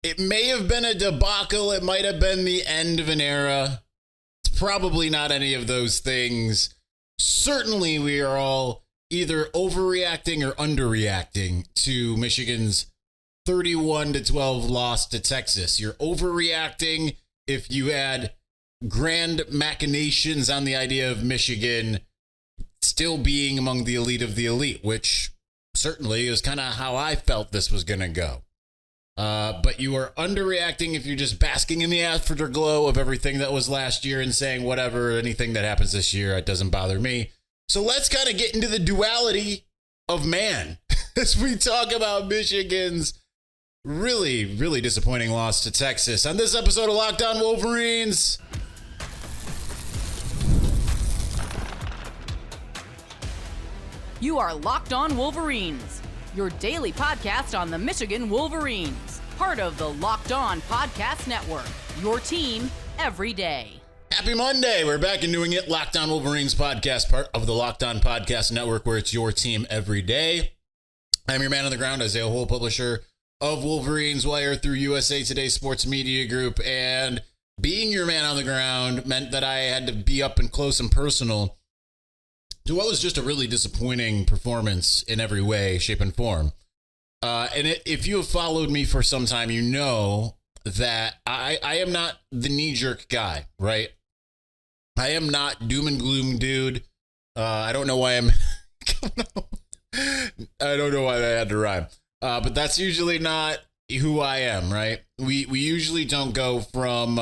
It may have been a debacle. It might have been the end of an era. It's probably not any of those things. Certainly, we are all either overreacting or underreacting to Michigan's 31-12 loss to Texas. You're overreacting if you had grand machinations on the idea of Michigan still being among the elite of the elite, which certainly is kind of how I felt this was going to go. But you are underreacting if you're just basking in the afterglow of everything that was last year and saying whatever, anything that happens this year, it doesn't bother me. So let's kind of get into the duality of man as we talk about Michigan's really, really disappointing loss to Texas on this episode of Locked On Wolverines. You are Locked On Wolverines, your daily podcast on the Michigan Wolverines, part of the Locked On Podcast Network, your team every day. Happy Monday. We're back and doing it. Locked On Wolverines podcast, part of the Locked On Podcast Network, where it's your team every day. I'm your man on the ground, Isaiah Hole, publisher of Wolverines Wire through USA Today Sports Media Group. And being your man on the ground meant that I had to be up and close and personal to what was just a really disappointing performance in every way, shape, and form. If you have followed me for some time, you know that I am not the knee-jerk guy, right? I am not doom and gloom dude. I don't know why I'm... I don't know why that had to rhyme. But that's usually not who I am, right? We usually don't go from,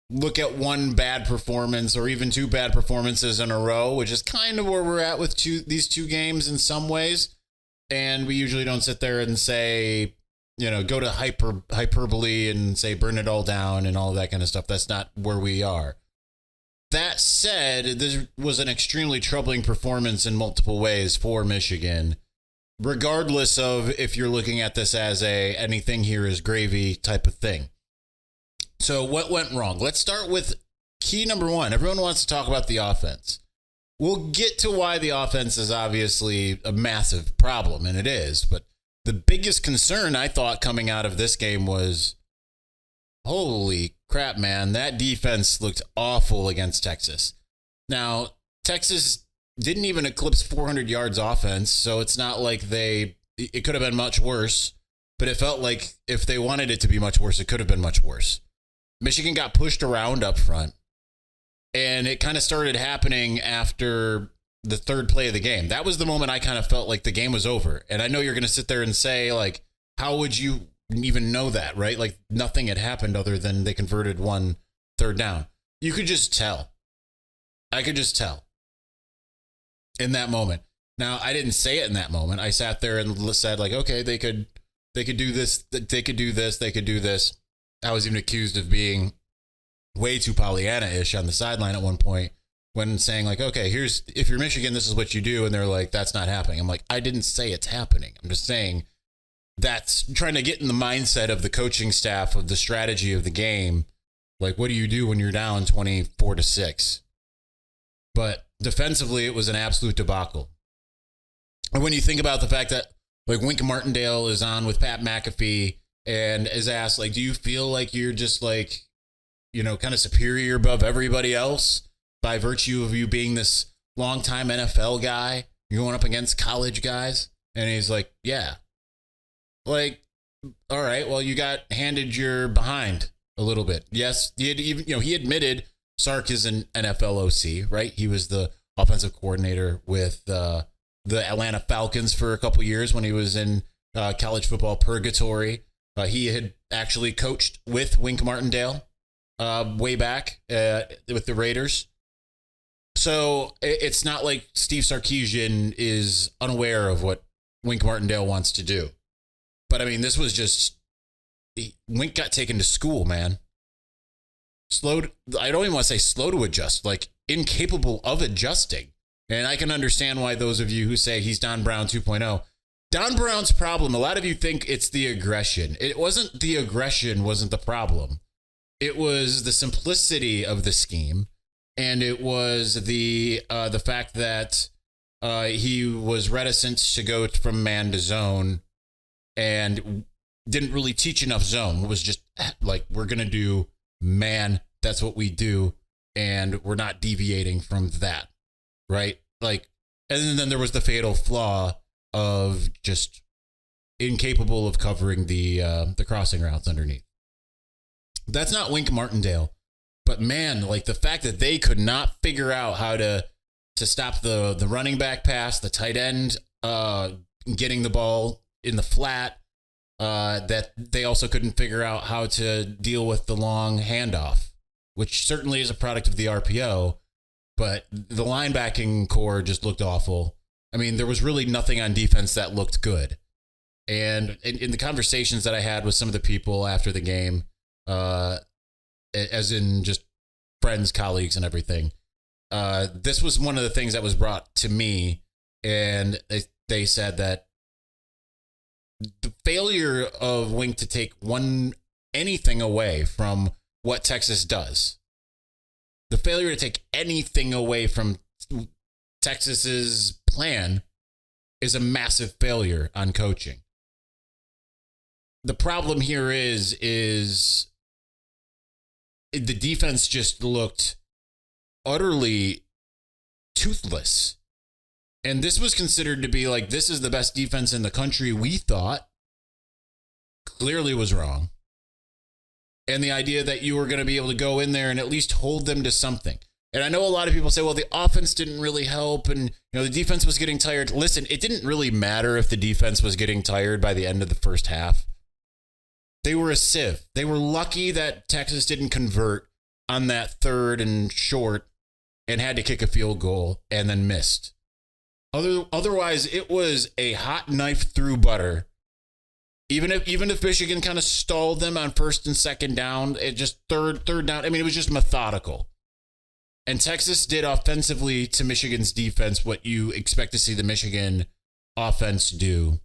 look at one bad performance or even two bad performances in a row, which is kind of where we're at with these two games in some ways. And we usually don't sit there and say, go to hyperbole and say burn it all down and all of that kind of stuff. That's not where we are. That said, this was an extremely troubling performance in multiple ways for Michigan, regardless of if you're looking at this as anything here is gravy type of thing. So what went wrong? Let's start with key number one. Everyone wants to talk about the offense. We'll get to why the offense is obviously a massive problem, and it is. But the biggest concern I thought coming out of this game was, holy crap, man, that defense looked awful against Texas. Now, Texas didn't even eclipse 400 yards offense, so it's not like it could have been much worse, but it felt like if they wanted it to be much worse, it could have been much worse. Michigan got pushed around up front, and it kind of started happening after the third play of the game. That was the moment I kind of felt like the game was over. And I know you're going to sit there and say, like, how would you even know that, right? Like, nothing had happened other than they converted one third down. You could just tell. I could just tell in that moment. Now, I didn't say it in that moment. I sat there and said, like, okay, they could do this, they could do this, they could do this. I was even accused of being way too Pollyanna-ish on the sideline at one point when saying, like, okay, if you're Michigan, this is what you do. And they're like, that's not happening. I'm like, I didn't say it's happening. I'm just saying that's trying to get in the mindset of the coaching staff of the strategy of the game. Like, what do you do when you're down 24-6? But defensively, it was an absolute debacle. And when you think about the fact that, like, Wink Martindale is on with Pat McAfee and is asked, like, do you feel like you're just, like, kind of superior above everybody else by virtue of you being this longtime NFL guy? You're going up against college guys? And he's like, yeah. Like, all right, well, you got handed your behind a little bit. Yes, he admitted Sark is an NFL OC, right? He was the offensive coordinator with the Atlanta Falcons for a couple years when he was in college football purgatory. He had actually coached with Wink Martindale way back with the Raiders. So it's not like Steve Sarkisian is unaware of what Wink Martindale wants to do. But, I mean, this was just, Wink got taken to school, man. I don't even want to say slow to adjust, like incapable of adjusting. And I can understand why those of you who say he's Don Brown 2.0. Don Brown's problem, a lot of you think it's the aggression. It wasn't the aggression wasn't the problem. It was the simplicity of the scheme. And it was the fact that he was reticent to go from man to zone. And didn't really teach enough zone. It was just like, we're going to do man. That's what we do. And we're not deviating from that. Right. Like, and then there was the fatal flaw of just incapable of covering the crossing routes underneath. That's not Wink Martindale, but man, like the fact that they could not figure out how to stop the running back pass, the tight end getting the ball in the flat, that they also couldn't figure out how to deal with the long handoff, which certainly is a product of the RPO. But the linebacking core just looked awful. I mean, there was really nothing on defense that looked good. And in the conversations that I had with some of the people after the game, as in just friends, colleagues, and everything, this was one of the things that was brought to me. And they said that the failure of Wink to take anything away from what Texas does, the failure to take anything away from Texas's plan is a massive failure on coaching. The problem here is the defense just looked utterly toothless. And this was considered to be like, this is the best defense in the country, we thought. Clearly was wrong. And the idea that you were going to be able to go in there and at least hold them to something. And I know a lot of people say, well, the offense didn't really help. And, the defense was getting tired. Listen, it didn't really matter if the defense was getting tired by the end of the first half. They were a sieve. They were lucky that Texas didn't convert on that third and short and had to kick a field goal and then missed. Otherwise, it was a hot knife through butter. Even if Michigan kind of stalled them on first and second down, it just third down. I mean, it was just methodical. And Texas did offensively to Michigan's defense what you expect to see the Michigan offense do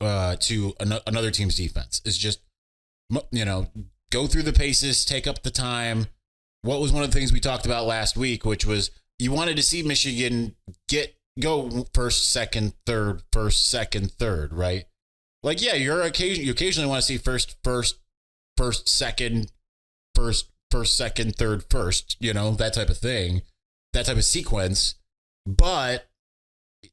to another team's defense. Is just, go through the paces, take up the time. What was one of the things we talked about last week, which was you wanted to see Michigan go first, second, third, right? Like, yeah, you occasionally want to see first, second, second, third, first, that type of thing, that type of sequence. But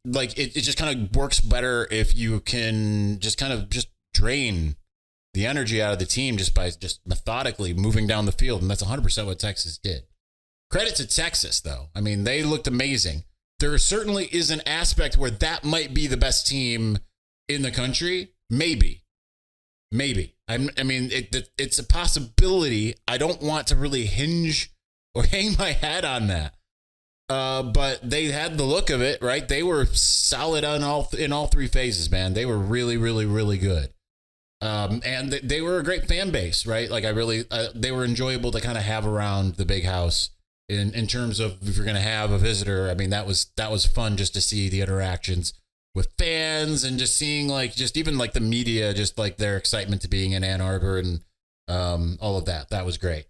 like, it just kind of works better if you can just kind of just drain the energy out of the team just by just methodically moving down the field. And that's 100% what Texas did. Credit to Texas, though. I mean, they looked amazing. There certainly is an aspect where that might be the best team in the country. Maybe. I mean, it's a possibility. I don't want to really hinge or hang my hat on that. But they had the look of it, right? They were solid in all three phases, man. They were really, really, really good. And they were a great fan base, right? Like they were enjoyable to kind of have around the big house in terms of if you're going to have a visitor. I mean, that was fun just to see the interactions with fans and just seeing even the media, just like their excitement to being in Ann Arbor and all of that. That was great.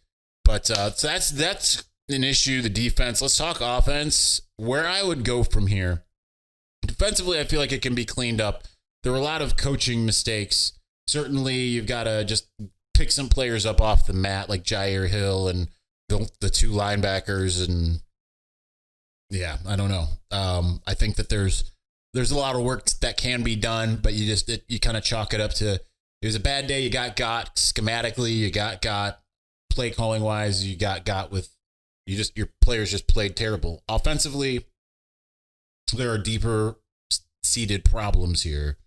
But so that's an issue, the defense. Let's talk offense. Where I would go from here. Defensively, I feel like it can be cleaned up. There were a lot of coaching mistakes. Certainly, you've got to just pick some players up off the mat, like Jair Hill and the two linebackers. And yeah, I don't know. I think that there's a lot of work that can be done, but you kind of chalk it up to it was a bad day. You got schematically, you got play calling wise, you got with your players just played terrible. Offensively, there are deeper seated problems here.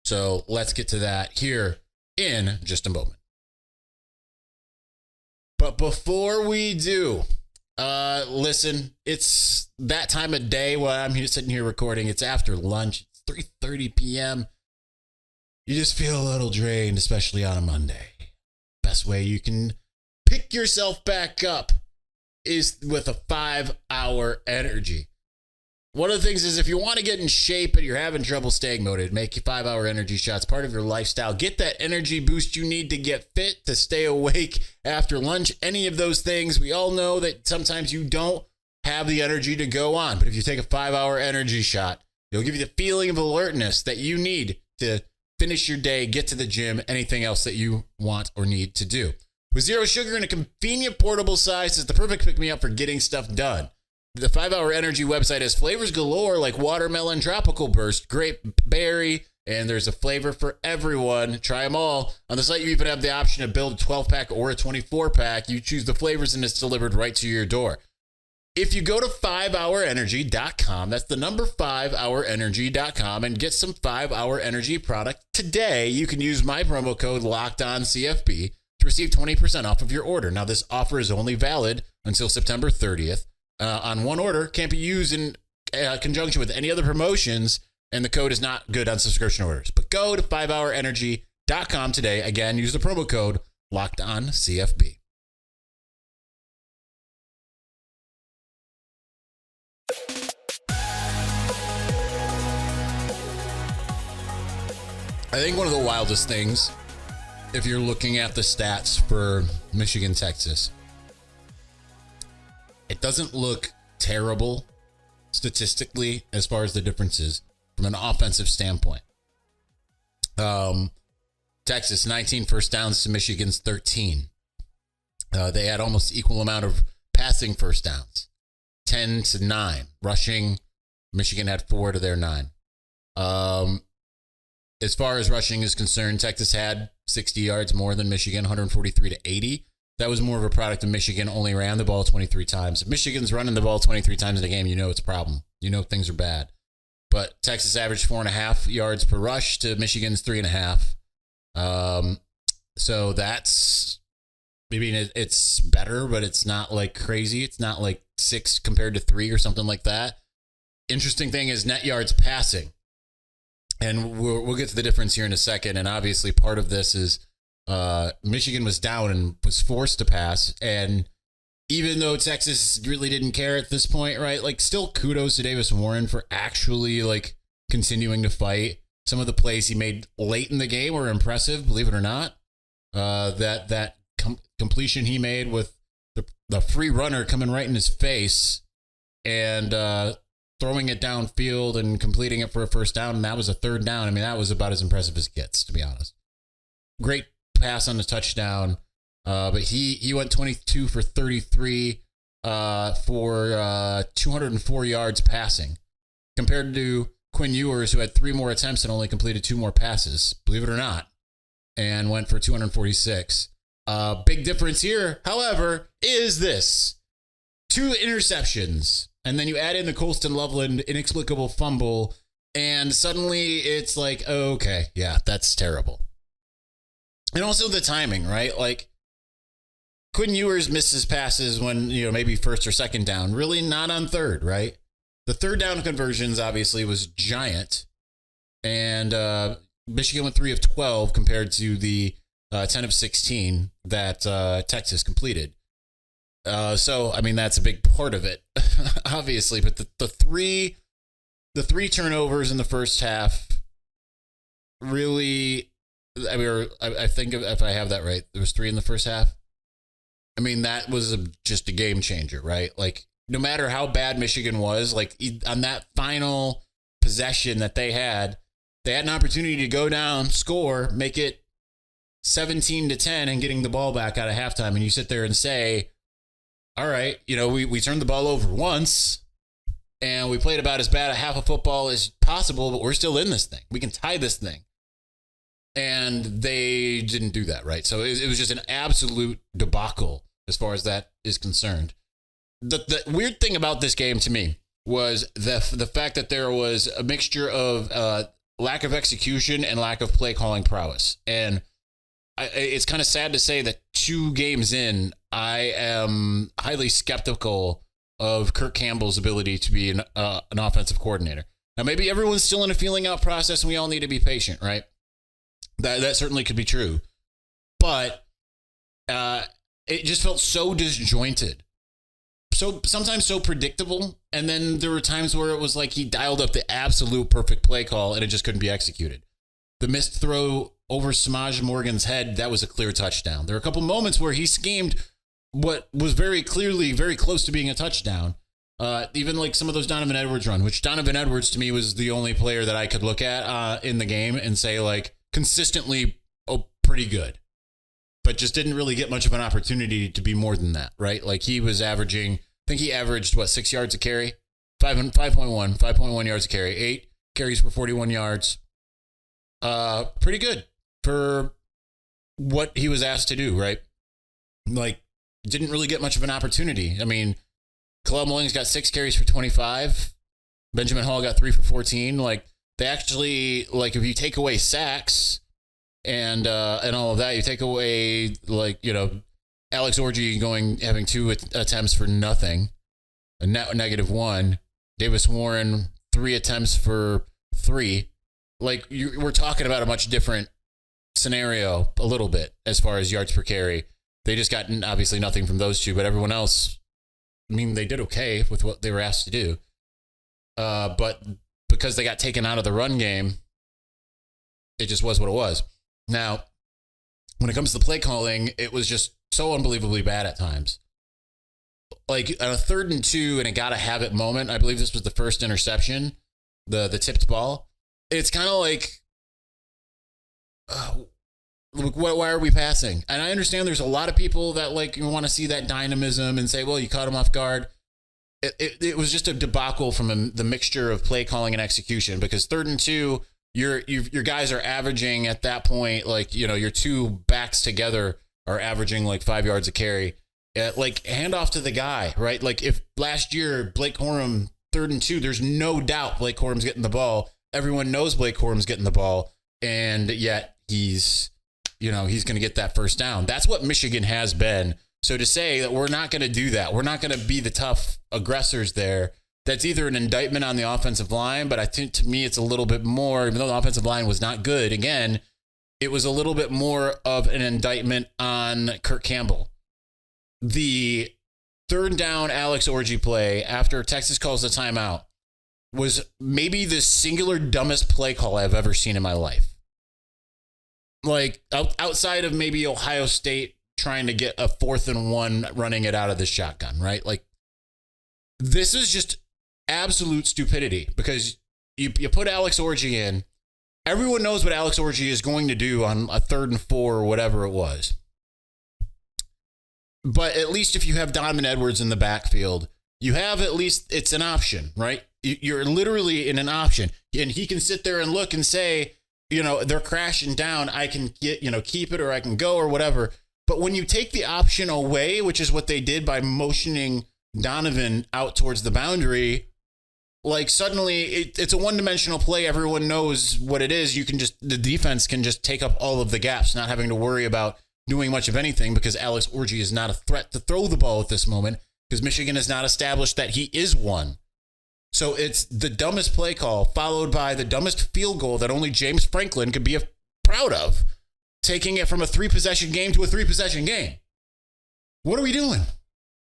So let's get to that here in just a moment. But before we do, listen, it's that time of day while I'm sitting here recording. It's after lunch. It's 3:30 p.m. You just feel a little drained, especially on a Monday. Best way you can pick yourself back up is with a 5-hour energy. One of the things is if you want to get in shape and you're having trouble staying motivated, make your 5-hour energy shots part of your lifestyle. Get that energy boost you need to get fit, to stay awake after lunch, any of those things. We all know that sometimes you don't have the energy to go on. But if you take a 5-hour energy shot, it'll give you the feeling of alertness that you need to finish your day, get to the gym, anything else that you want or need to do. With zero sugar and a convenient portable size, it's the perfect pick-me-up for getting stuff done. The 5-Hour Energy website has flavors galore like watermelon, tropical burst, grape, berry, and there's a flavor for everyone. Try them all. On the site, you even have the option to build a 12-pack or a 24-pack. You choose the flavors and it's delivered right to your door. If you go to 5hourenergy.com, that's the number 5hourenergy.com, and get some 5-Hour Energy product today, you can use my promo code LOCKEDONCFB to receive 20% off of your order. Now, this offer is only valid until September 30th. On one order, can't be used in conjunction with any other promotions, and the code is not good on subscription orders. But go to 5hourenergy.com today. Again, use the promo code LOCKEDONCFB. I think one of the wildest things, if you're looking at the stats for Michigan, Texas, it doesn't look terrible statistically as far as the differences from an offensive standpoint. Texas, 19 first downs to Michigan's 13. They had almost equal amount of passing first downs, 10 to 9. Rushing, Michigan had 4 to their 9. As far as rushing is concerned, Texas had 60 yards more than Michigan, 143 to 80. That was more of a product of Michigan only ran the ball 23 times. If Michigan's running the ball 23 times in a game, you know it's a problem. You know things are bad. But Texas averaged 4.5 yards per rush to Michigan's 3.5. So that's, I mean, it's better, but it's not like crazy. It's not like 6 compared to 3 or something like that. Interesting thing is net yards passing. And we'll get to the difference here in a second. And obviously part of this is Michigan was down and was forced to pass. And even though Texas really didn't care at this point, right? Like, still kudos to Davis Warren for actually like continuing to fight. Some of the plays he made late in the game were impressive, believe it or not. That completion he made with the free runner coming right in his face and throwing it downfield and completing it for a first down, and that was a third down. I mean, that was about as impressive as it gets, to be honest. Great pass on the touchdown, but he went 22 for 33 for 204 yards passing, compared to Quinn Ewers, who had 3 more attempts and only completed 2 more passes, believe it or not, and went for 246. Big difference here, however, is this. 2 interceptions. And then you add in the Colston Loveland inexplicable fumble, and suddenly it's like, oh, okay, yeah, that's terrible. And also the timing, right? Like, Quinn Ewers misses passes when, maybe first or second down, really not on third, right? The third down conversions obviously was giant, and Michigan went 3 of 12 compared to the 10 of 16 that Texas completed. So, I mean, that's a big part of it, obviously. But the three turnovers in the first half really, I think if I have that right, there was 3 in the first half. I mean, that was just a game changer, right? Like, no matter how bad Michigan was, like on that final possession that they had an opportunity to go down, score, make it 17-10 and getting the ball back out of halftime. And you sit there and say, all right, we turned the ball over once and we played about as bad a half of football as possible, but we're still in this thing. We can tie this thing. And they didn't do that, right? So it was just an absolute debacle as far as that is concerned. The weird thing about this game to me was the fact that there was a mixture of lack of execution and lack of play calling prowess. And it's kind of sad to say that 2 games in, I am highly skeptical of Kirk Campbell's ability to be an offensive coordinator. Now, maybe everyone's still in a feeling out process and we all need to be patient, right? That certainly could be true. But it just felt so disjointed. So sometimes so predictable. And then there were times where it was like he dialed up the absolute perfect play call and it just couldn't be executed. The missed throw over Samaj Morgan's head, that was a clear touchdown. There were a couple moments where he schemed what was very clearly very close to being a touchdown. Even like some of those Donovan Edwards run, which Donovan Edwards to me was the only player that I could look at in the game and say, like, consistently pretty good, but just didn't really get much of an opportunity to be more than that, right? Like he was averaging, I think he averaged 6 yards a carry, 5.1 yards a carry, 8 carries for 41 yards. Pretty good for what he was asked to do, right? Like didn't really get much of an opportunity. I mean, Khalil Mullings got 6 carries for 25. Benjamin Hall got 3 for 14. Like they actually, like if you take away sacks and all of that, you take away Alex Orji having 2 attempts for nothing, a -1. Davis Warren 3 attempts for 3. Like we're talking about a much different scenario a little bit as far as yards per carry. They just got obviously nothing from those 2, but everyone else, I mean, they did okay with what they were asked to do. But because they got taken out of the run game, it just was what it was. Now, when it comes to the play calling, it was just so unbelievably bad at times. Like on a 3rd and 2 and a gotta have it moment, I believe this was the first interception, the tipped ball. It's kind of like, why are we passing? And I understand there's a lot of people that want to see that dynamism and say, well, you caught him off guard. It was just a debacle from the mixture of play calling and execution, because 3rd and 2, your guys are averaging at that point, your 2 backs together are averaging 5 yards a carry. Hand off to the guy, right? Like if last year Blake Corum 3rd and 2, there's no doubt Blake Corum's getting the ball. Everyone knows Blake Corum's getting the ball, and yet he's going to get that first down. That's what Michigan has been. So to say that we're not going to do that, we're not going to be the tough aggressors there, that's either an indictment on the offensive line, but I think to me it's a little bit more, even though the offensive line was not good, again, it was a little bit more of an indictment on Kirk Campbell. The 3rd down Alex Orji play after Texas calls the timeout was maybe the singular dumbest play call I've ever seen in my life. Like outside of maybe Ohio State trying to get a 4th and 1 running it out of the shotgun, right? Like this is just absolute stupidity, because you put Alex Orji in. Everyone knows what Alex Orji is going to do on a 3rd and 4 or whatever it was. But at least if you have Donovan Edwards in the backfield, you have at least, it's an option, right? You're literally in an option, and he can sit there and look and say, they're crashing down. I can get, keep it, or I can go, or whatever. But when you take the option away, which is what they did by motioning Donovan out towards the boundary, suddenly it's a one-dimensional play. Everyone knows what it is. The defense can just take up all of the gaps, not having to worry about doing much of anything, because Alex Orji is not a threat to throw the ball at this moment, because Michigan has not established that he is one. So it's the dumbest play call followed by the dumbest field goal that only James Franklin could be proud of, taking it from a 3-possession game to a 3-possession game. What are we doing?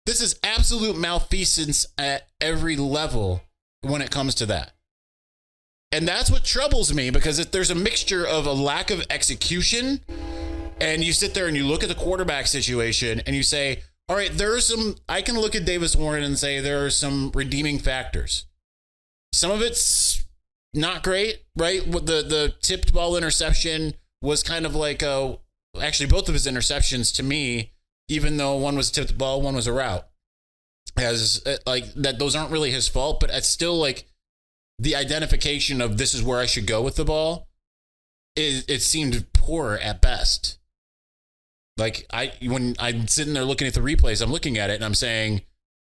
This is absolute malfeasance at every level when it comes to that. And that's what troubles me, because there's a mixture of a lack of execution, and you sit there and you look at the quarterback situation and you say, all right, I can look at Davis Warren and say there are some redeeming factors. Some of it's not great, right? The tipped ball interception was kind of actually both of his interceptions to me, even though one was a tipped ball, one was a route, those aren't really his fault, but it's still the identification of this is where I should go with the ball. It seemed poor at best. When I'm sitting there looking at the replays, I'm looking at it and I'm saying,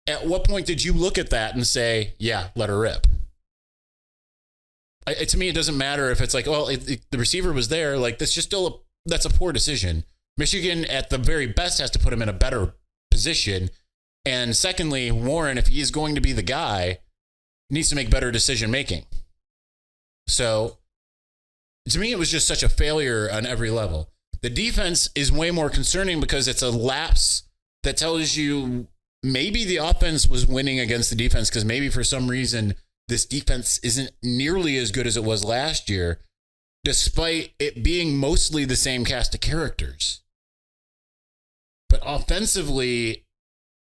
at what point did you look at that and say, yeah, let her rip? To me, it doesn't matter if it's the receiver was there. That's just that's a poor decision. Michigan, at the very best, has to put him in a better position. And secondly, Warren, if he is going to be the guy, needs to make better decision making. So to me, it was just such a failure on every level. The defense is way more concerning, because it's a lapse that tells you maybe the offense was winning against the defense, because maybe for some reason this defense isn't nearly as good as it was last year, despite it being mostly the same cast of characters. But offensively,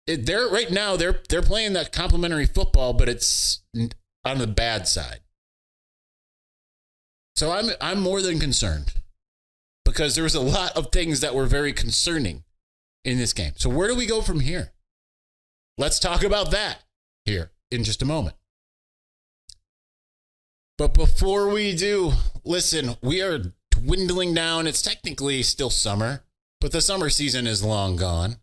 they're playing that complementary football, but it's on the bad side. So I'm more than concerned. because there was a lot of things that were very concerning in this game. So where do we go from here? Let's talk about that here in just a moment. But before we do, listen, we are dwindling down. It's technically still summer, but the summer season is long gone.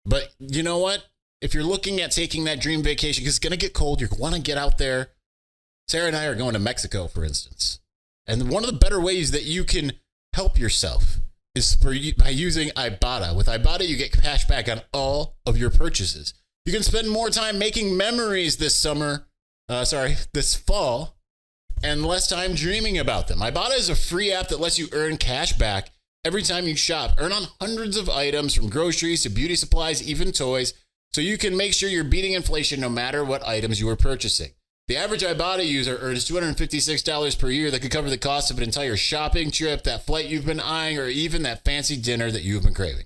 But you know what? If you're looking at taking that dream vacation, because it's going to get cold, you want to get out there. Sarah and I are going to Mexico, for instance. And one of the better ways that you can help yourself is by using Ibotta. With Ibotta, you get cash back on all of your purchases. You can spend more time making memories this fall, and less time dreaming about them. Ibotta is a free app that lets you earn cash back every time you shop. Earn on hundreds of items from groceries to beauty supplies, even toys, so you can make sure you're beating inflation no matter what items you are purchasing. The average Ibotta user earns $256 per year that could cover the cost of an entire shopping trip, that flight you've been eyeing, or even that fancy dinner that you've been craving.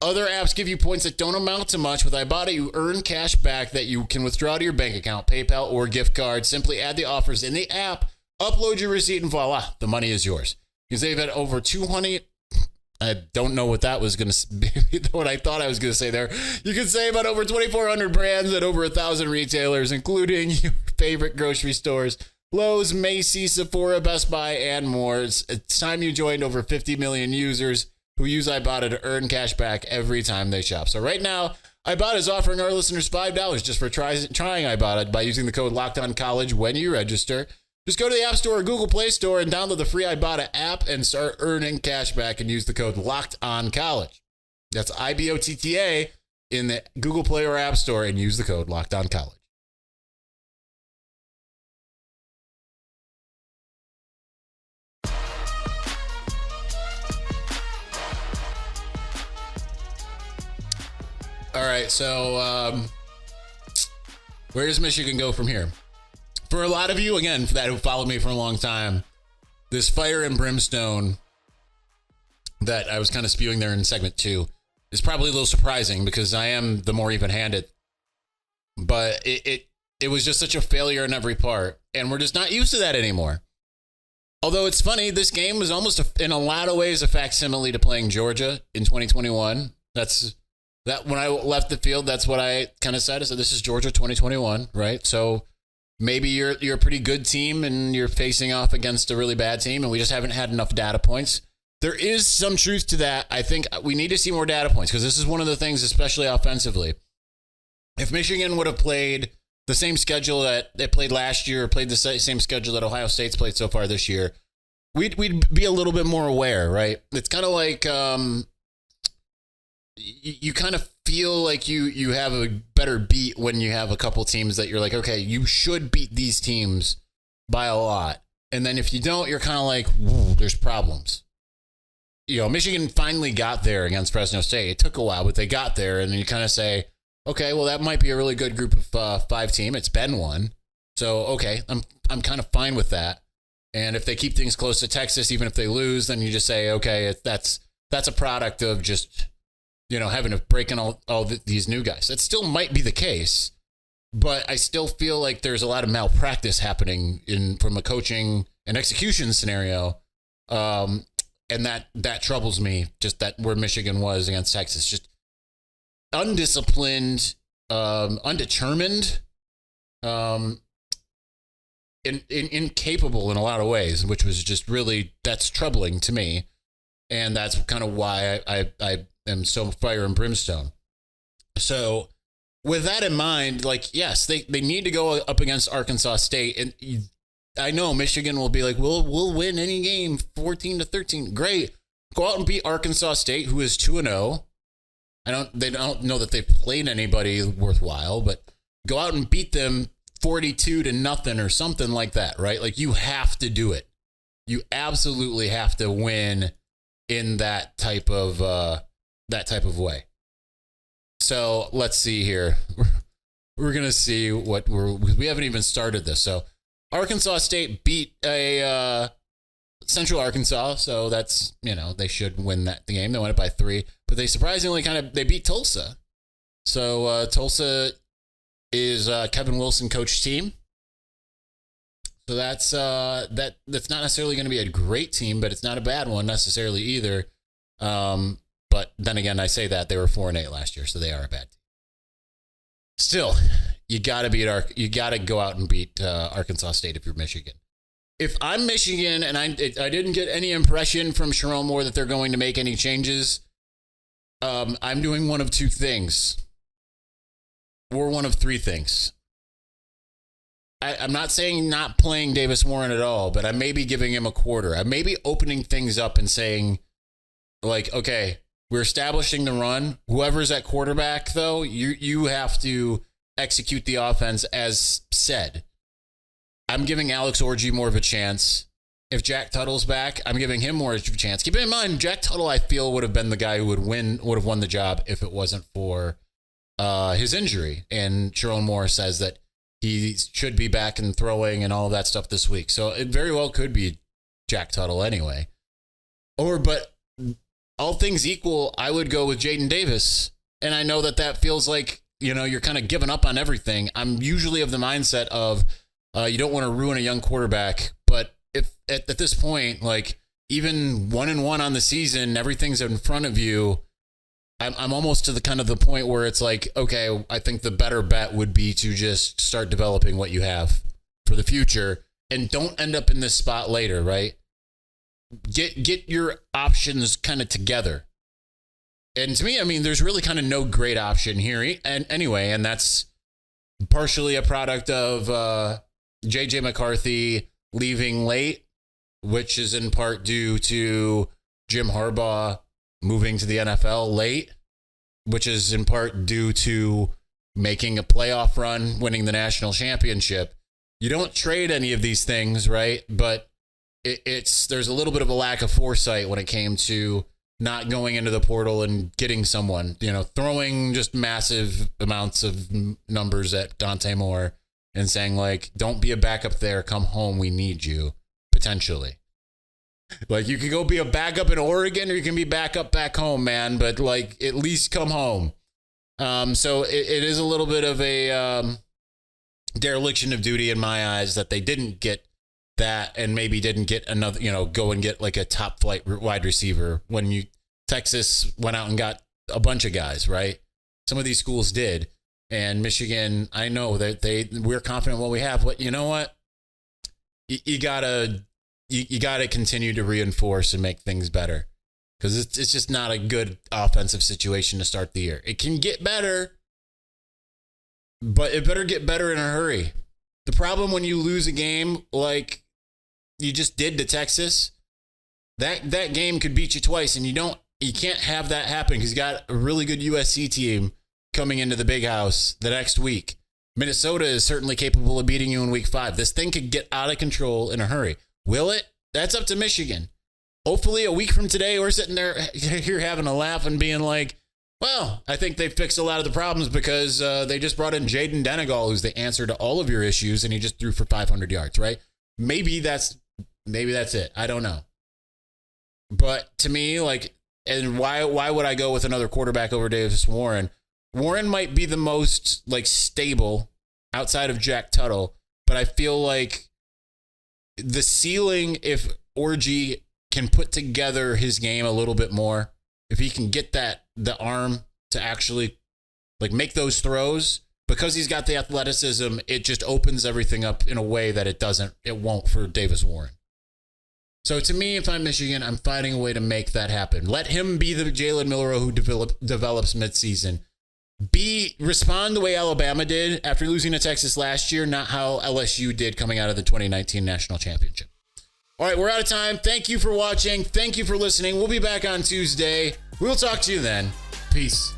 Other apps give you points that don't amount to much. With Ibotta, you earn cash back that you can withdraw to your bank account, PayPal, or gift card. Simply add the offers in the app, upload your receipt, and voila, the money is yours. You can save at over 200. I don't know what that was going to be, what I thought I was going to say there. You can save on over 2,400 brands at over 1,000 retailers, including your favorite grocery stores, Lowe's, Macy's, Sephora, Best Buy, and more. It's time you joined over 50 million users who use Ibotta to earn cash back every time they shop. So right now, Ibotta is offering our listeners $5 just for trying Ibotta by using the code LOCKEDONCOLLEGE when you register. Just go to the App Store or Google Play Store and download the free Ibotta app and start earning cash back and use the code LOCKEDONCOLLEGE. That's IBOTTA in the Google Play or App Store and use the code LOCKEDONCOLLEGE. All right, so where does Michigan go from here? For a lot of you, again, for that who followed me for a long time, this fire and brimstone that I was kind of spewing there in segment 2 is probably a little surprising because I am the more even-handed. But it was just such a failure in every part, and we're just not used to that anymore. Although it's funny, this game was almost, in a lot of ways, a facsimile to playing Georgia in 2021. That when I left the field, that's what I kind of said. I said, this is Georgia 2021, right? So maybe you're a pretty good team and you're facing off against a really bad team, and we just haven't had enough data points. There is some truth to that. I think we need to see more data points because this is one of the things, especially offensively. If Michigan would have played the same schedule that they played last year or played the same schedule that Ohio State's played so far this year, we'd be a little bit more aware, right? It's kind of like you kind of feel like you have a better beat when you have a couple teams that you're like, okay, you should beat these teams by a lot. And then if you don't, you're kind of like, whoa, there's problems. You know, Michigan finally got there against Fresno State. It took a while, but they got there. And then you kind of say, okay, well, that might be a really good group of 5 team. It's been one. So, okay, I'm kind of fine with that. And if they keep things close to Texas, even if they lose, then you just say, okay, that's a product of just, you know, having to break in all these new guys. That still might be the case, but I still feel like there's a lot of malpractice happening from a coaching and execution scenario. And that troubles me, just that where Michigan was against Texas. Just undisciplined, undetermined, incapable in a lot of ways, which was just really, that's troubling to me. And that's kind of why I am so fire and brimstone. So with that in mind, like, yes, they need to go up against Arkansas State. And I know Michigan will be like, we'll win any game 14-13. Great. Go out and beat Arkansas State, who is 2-0. They don't know that they've played anybody worthwhile, but go out and beat them 42-0 or something like that, right? Like, you have to do it. You absolutely have to win in that type of way. So let's see here. We're gonna see what we haven't even started this. So Arkansas State beat a Central Arkansas, so that's, you know, they should win the game. They won it by 3, but they surprisingly they beat Tulsa. So Tulsa is Kevin Wilson coach team. So that's not necessarily going to be a great team, but it's not a bad one necessarily either. But then again, I say that they were 4-8 last year, so they are a bad team. Still, you got to go out and beat Arkansas State if you're Michigan. If I'm Michigan and I didn't get any impression from Sherrone Moore that they're going to make any changes, I'm doing one of two things. Or one of three things. I'm not saying not playing Davis Warren at all, but I may be giving him a quarter. I may be opening things up and saying, like, okay, we're establishing the run. Whoever's at quarterback, though, you have to execute the offense as said. I'm giving Alex Orji more of a chance. If Jack Tuttle's back, I'm giving him more of a chance. Keep in mind, Jack Tuttle, I feel, would have been the guy who would have won the job if it wasn't for his injury. And Sherrone Moore says that he should be back and throwing and all of that stuff this week. So it very well could be Jack Tuttle anyway. But all things equal, I would go with Jaden Davis. And I know that feels like, you're kind of giving up on everything. I'm usually of the mindset of you don't want to ruin a young quarterback. But if at this point, like even 1-1 on the season, everything's in front of you. I'm almost to the kind of the point where it's like, okay, I think the better bet would be to just start developing what you have for the future and don't end up in this spot later, right? Get your options kind of together. And to me, I mean, there's really kind of no great option here. And anyway, and that's partially a product of J.J. McCarthy leaving late, which is in part due to Jim Harbaugh moving to the NFL late, which is in part due to making a playoff run, winning the national championship. You don't trade any of these things, right? But there's a little bit of a lack of foresight when it came to not going into the portal and getting someone, throwing just massive amounts of numbers at Dante Moore and saying, like, don't be a backup there, come home, we need you, potentially. Like, you can go be a backup in Oregon or you can be backup back home, man. But, like, at least come home. So it is a little bit of a dereliction of duty in my eyes that they didn't get that and maybe didn't get another, go and get like a top flight wide receiver when Texas went out and got a bunch of guys, right? Some of these schools did. And Michigan, I know that we're confident in what we have. But you know what? You gotta continue to reinforce and make things better, because it's just not a good offensive situation to start the year. It can get better, but it better get better in a hurry. The problem when you lose a game like you just did to Texas, that game could beat you twice, and you can't have that happen because you got a really good USC team coming into the big house the next week. Minnesota is certainly capable of beating you in week 5. This thing could get out of control in a hurry. Will it? That's up to Michigan. Hopefully a week from today, we're sitting there here having a laugh and being like, well, I think they fixed a lot of the problems because they just brought in Jaden Denegal, who's the answer to all of your issues, and he just threw for 500 yards, right? Maybe that's it. I don't know. But to me, like, and why would I go with another quarterback over Davis Warren? Warren might be the most, like, stable outside of Jack Tuttle, but I feel like the ceiling, if Orji can put together his game a little bit more, if he can get the arm to actually, like, make those throws, because he's got the athleticism, it just opens everything up in a way that it won't for Davis Warren. So to me, if I'm Michigan, I'm finding a way to make that happen. Let him be the Jalen Milroe who develops midseason. Respond the way Alabama did after losing to Texas last year, not how LSU did coming out of the 2019 national championship. All right, we're out of time. Thank you for watching. Thank you for listening. We'll be back on Tuesday. We'll talk to you then. Peace.